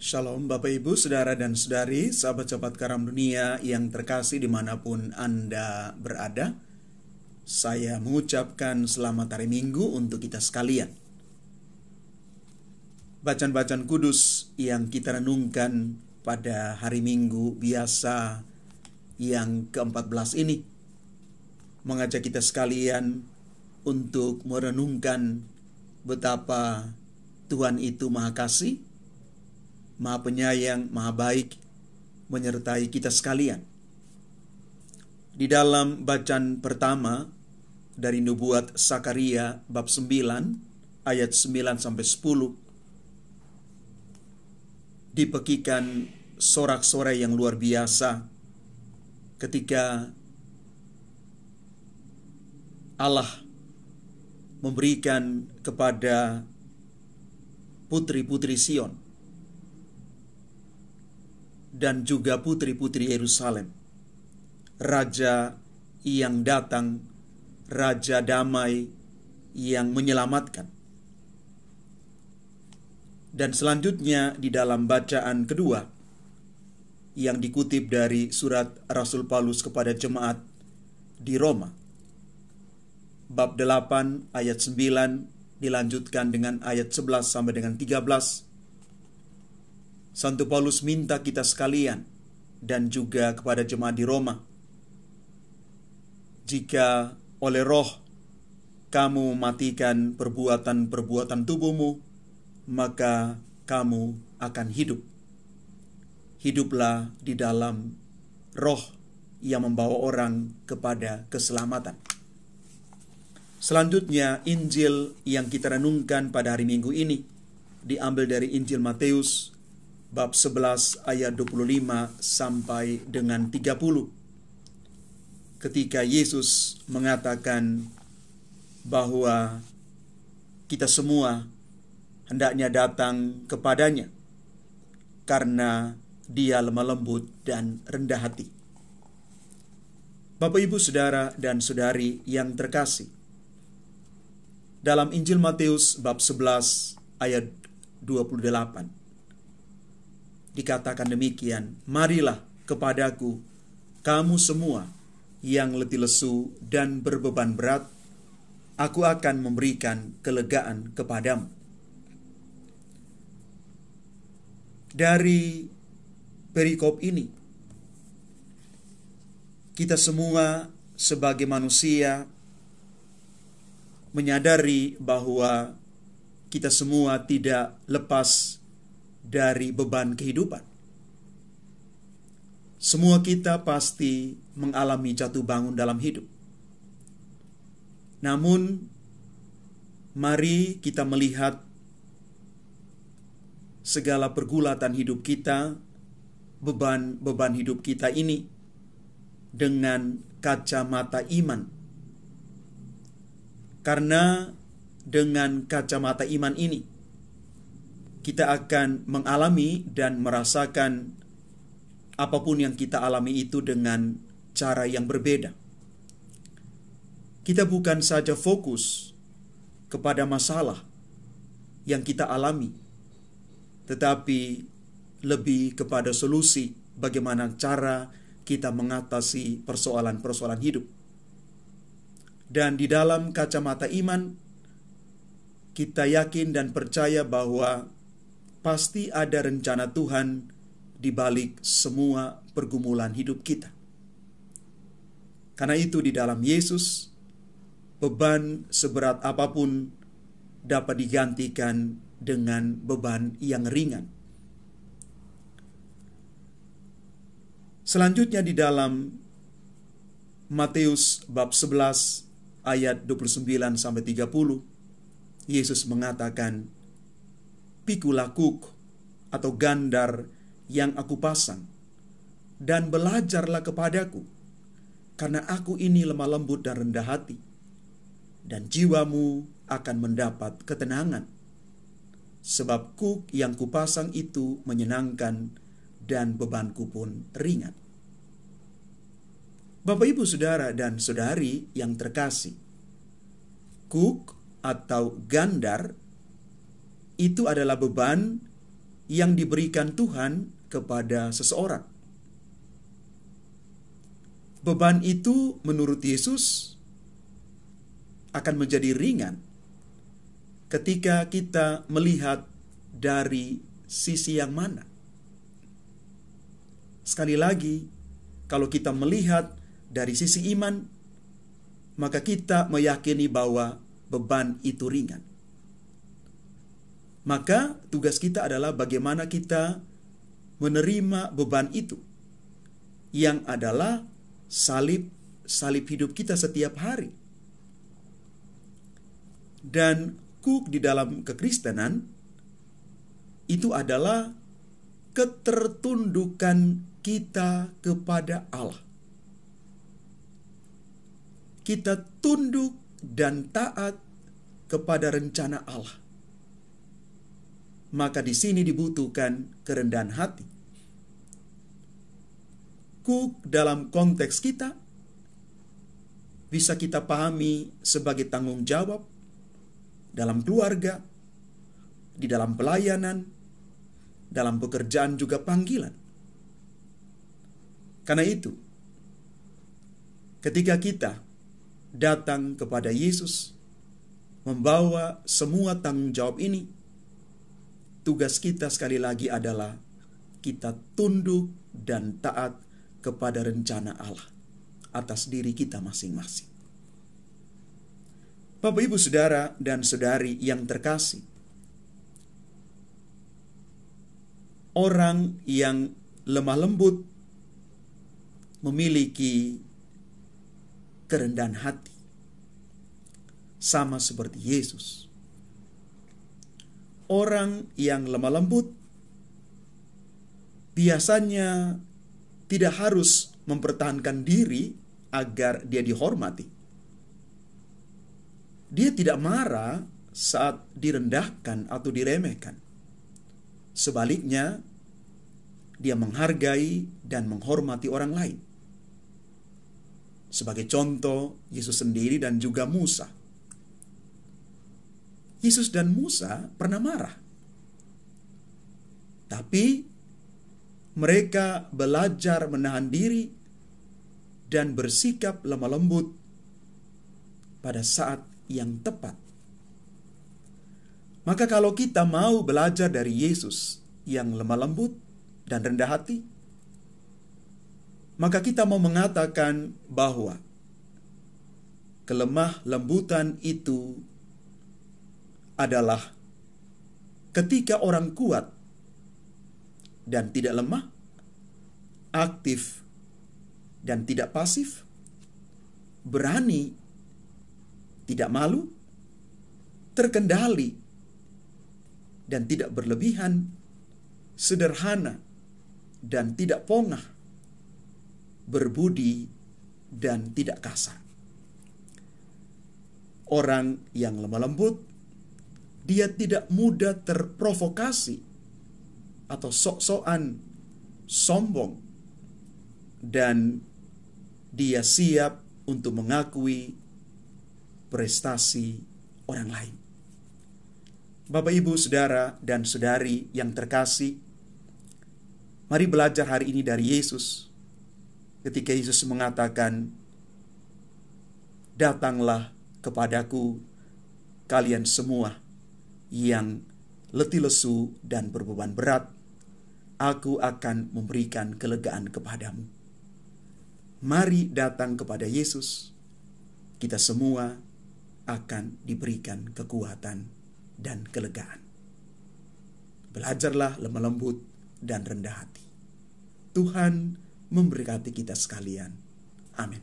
Shalom Bapak Ibu, Saudara dan Saudari, sahabat-sahabat Karam Dunia yang terkasih dimanapun Anda berada. Saya mengucapkan selamat hari Minggu untuk kita sekalian. Bacaan-bacaan kudus yang kita renungkan pada hari Minggu biasa yang ke-14 ini mengajak kita sekalian untuk merenungkan betapa Tuhan itu Maha Kasih, Maha Penyayang, Maha Baik, menyertai kita sekalian. Di dalam bacaan pertama dari Nubuat Sakaria bab 9 ayat 9-10 dipekikan sorak-sorai yang luar biasa ketika Allah memberikan kepada putri-putri Sion dan juga putri-putri Yerusalem, Raja yang datang, Raja damai yang menyelamatkan. Dan selanjutnya di dalam bacaan kedua yang dikutip dari surat Rasul Paulus kepada jemaat di Roma, bab 8 ayat 9 dilanjutkan dengan ayat 11 sampai dengan 13. Santo Paulus minta kita sekalian dan juga kepada jemaat di Roma, jika oleh Roh kamu matikan perbuatan-perbuatan tubuhmu, maka kamu akan hidup. Hiduplah di dalam Roh yang membawa orang kepada keselamatan. Selanjutnya, Injil yang kita renungkan pada hari Minggu ini diambil dari Injil Matius bab 11 ayat 25 sampai dengan 30. Ketika Yesus mengatakan bahwa kita semua hendaknya datang kepadanya karena Dia lemah lembut dan rendah hati. Bapak, Ibu, Saudara dan Saudari yang terkasih, dalam Injil Matius bab 11 ayat 28 dikatakan demikian, "Marilah kepadaku kamu semua yang letih lesu dan berbeban berat, aku akan memberikan kelegaan kepadamu." Dari perikop ini, kita semua sebagai manusia menyadari bahwa kita semua tidak lepas dari beban kehidupan. Semua kita pasti mengalami jatuh bangun dalam hidup. Namun, mari kita melihat segala pergulatan hidup kita, beban-beban hidup kita ini dengan kacamata iman. Karena dengan kacamata iman ini, kita akan mengalami dan merasakan apapun yang kita alami itu dengan cara yang berbeda. Kita bukan saja fokus kepada masalah yang kita alami, tetapi lebih kepada solusi bagaimana cara kita mengatasi persoalan-persoalan hidup. Dan di dalam kacamata iman, kita yakin dan percaya bahwa pasti ada rencana Tuhan di balik semua pergumulan hidup kita. Karena itu di dalam Yesus, beban seberat apapun dapat digantikan dengan beban yang ringan. Selanjutnya di dalam Matius bab 11 ayat 29 sampai 30, Yesus mengatakan, "Pikulah kuk atau gandar yang aku pasang, dan belajarlah kepadaku, karena aku ini lemah lembut dan rendah hati, dan jiwamu akan mendapat ketenangan. Sebab kuk yang kupasang itu menyenangkan, dan bebanku pun ringan." Bapak, Ibu, Saudara dan Saudari yang terkasih, kuk atau gandar itu adalah beban yang diberikan Tuhan kepada seseorang. Beban itu menurut Yesus akan menjadi ringan ketika kita melihat dari sisi yang mana. Sekali lagi, kalau kita melihat dari sisi iman, maka kita meyakini bahwa beban itu ringan. Maka tugas kita adalah bagaimana kita menerima beban itu, yang adalah salib hidup kita setiap hari. Dan kuk di dalam kekristenan itu adalah ketertundukan kita kepada Allah. Kita tunduk dan taat kepada rencana Allah. Maka di sini dibutuhkan kerendahan hati. Kuk dalam konteks kita bisa kita pahami sebagai tanggung jawab dalam keluarga, di dalam pelayanan, dalam pekerjaan juga panggilan. Karena itu, ketika kita datang kepada Yesus, membawa semua tanggung jawab ini, tugas kita sekali lagi adalah kita tunduk dan taat kepada rencana Allah atas diri kita masing-masing. Bapak, Ibu, Saudara, dan Saudari yang terkasih, orang yang lemah lembut memiliki kerendahan hati, sama seperti Yesus. Orang yang lemah lembut biasanya tidak harus mempertahankan diri agar dia dihormati. Dia tidak marah saat direndahkan atau diremehkan. Sebaliknya, dia menghargai dan menghormati orang lain. Sebagai contoh, Yesus sendiri dan juga Musa. Yesus dan Musa pernah marah. Tapi mereka belajar menahan diri dan bersikap lemah lembut pada saat yang tepat. Maka kalau kita mau belajar dari Yesus yang lemah lembut dan rendah hati, maka kita mau mengatakan bahwa kelemah lembutan itu adalah ketika orang kuat dan tidak lemah, aktif dan tidak pasif, berani, tidak malu, terkendali dan tidak berlebihan, sederhana dan tidak pongah, berbudi dan tidak kasar. Orang yang lemah lembut, dia tidak mudah terprovokasi atau sok-sokan sombong, dan dia siap untuk mengakui prestasi orang lain. Bapak, Ibu, Saudara, dan Saudari yang terkasih, mari belajar hari ini dari Yesus. Ketika Yesus mengatakan, "Datanglah kepadaku kalian semua yang letih lesu dan berbeban berat, aku akan memberikan kelegaan kepadamu." Mari datang kepada Yesus. Kita semua akan diberikan kekuatan dan kelegaan. Belajarlah lemah lembut dan rendah hati. Tuhan memberkati kita sekalian. Amin.